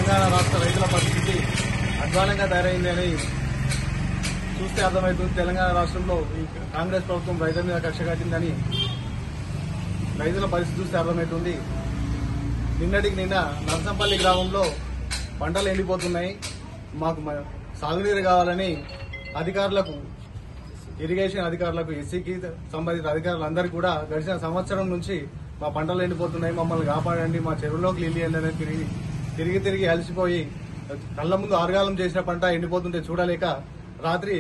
తెలంగాణ రాష్ట్ర రైతుల పరిస్థితి అధ్వానంగా తయారైందని చూస్తే అర్థమవుతుంది. తెలంగాణ రాష్ట్రంలో ఈ కాంగ్రెస్ ప్రభుత్వం రైతుల మీద కక్ష కట్టిందని రైతుల పరిస్థితి చూస్తే అర్థమవుతుంది. నిన్నటికి నిన్న నర్సంపల్లి గ్రామంలో పంటలు ఎండిపోతున్నాయి, మాకు సాగునీరు కావాలని అధికారులకు, ఇరిగేషన్ అధికారులకు, ఎస్సీకి సంబంధిత అధికారులందరూ కూడా గడిచిన సంవత్సరం నుంచి మా పంటలు ఎండిపోతున్నాయి, మమ్మల్ని కాపాడండి, మా చెరువులోకి నీళ్ళు ఇవ్వండి అని తిరిగి అలసిపోయి కళ్ల ముందు ఆరుగాలం చేసిన పంట ఎండిపోతుంటే చూడలేక రాత్రి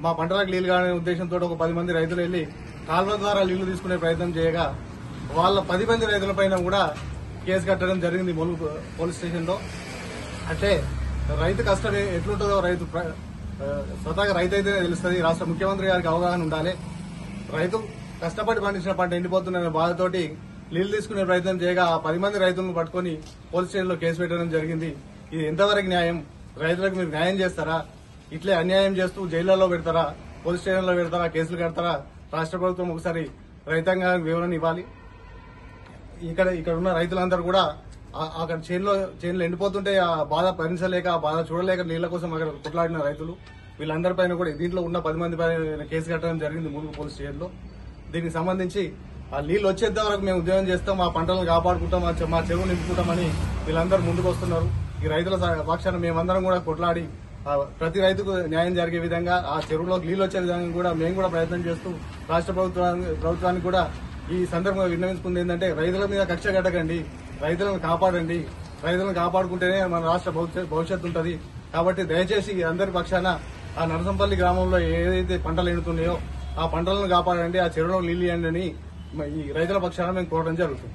మా పంటలకు నీళ్లు కావాలనే ఉద్దేశంతో ఒక 10 మంది రైతులు వెళ్లి కాల్వ ద్వారా నీళ్లు తీసుకునే ప్రయత్నం చేయగా వాళ్ళ 10 మంది రైతులపైన కూడా కేసు కట్టడం జరిగింది ములుగు పోలీస్ స్టేషన్ లో. అంటే రైతు కష్టం ఎట్లుంటుందో రైతు స్వతహాగా రైతు అయితేనే తెలుస్తుంది. రాష్ట్ర ముఖ్యమంత్రి గారికి అవగాహన ఉండాలి. రైతు కష్టపడి పండించిన పంట ఎండిపోతుందనే బాధతోటి నీళ్లు తీసుకునే ప్రయత్నం చేయగా ఆ 10 మంది రైతులను పట్టుకుని పోలీస్ స్టేషన్ లో కేసు పెట్టడం జరిగింది. ఇది ఎంతవరకు న్యాయం? రైతులకు మీరు న్యాయం చేస్తారా? ఇట్లే అన్యాయం చేస్తూ జైళ్లలో పెడతారా, పోలీస్ స్టేషన్లో పెడతారా, కేసులు కడతారా? రాష్ట్ర ప్రభుత్వం ఒకసారి రైతాంగానికి వివరణ ఇవ్వాలి. ఇక్కడ ఉన్న రైతులందరూ కూడా అక్కడ చేనులు ఎండిపోతుంటే ఆ బాధ భరించలేక, ఆ బాధ చూడలేక నీళ్ల కోసం అక్కడ కొట్లాడిన రైతులు వీళ్ళందరిపైన కూడా దీంట్లో ఉన్న 10 మంది పైన కేసు కట్టడం జరిగింది ములుగు పోలీస్ స్టేషన్ లో. దీనికి సంబంధించి ఆ నీళ్లు వచ్చేంత వరకు మేము ఉద్యోగం చేస్తాం, మా పంటలను కాపాడుకుంటాం, మా చెరువు నింపుకుంటామని వీళ్ళందరూ ముందుకు వస్తున్నారు. ఈ రైతుల పక్షాన మేమందరం కూడా కొట్లాడి ప్రతి రైతుకు న్యాయం జరిగే విధంగా, ఆ చెరువులోకి నీళ్లు వచ్చే విధంగా కూడా మేము కూడా ప్రయత్నం చేస్తూ రాష్ట్ర ప్రభుత్వానికి కూడా ఈ సందర్భంగా విన్నవించుకుంది ఏంటంటే రైతుల మీద కక్ష కట్టకండి, రైతులను కాపాడండి. రైతులను కాపాడుకుంటేనే మన రాష్ట్ర భవిష్యత్తు ఉంటుంది. కాబట్టి దయచేసి అందరి పక్షాన ఆ నరసంపల్లి గ్రామంలో ఏదైతే పంటలు ఎండుతున్నాయో ఆ పంటలను కాపాడండి, ఆ చెరువులో నీళ్లు ఇవ్వండి అని ఈ రైతుల పక్షాన మేము కోరడం జరుగుతుంది.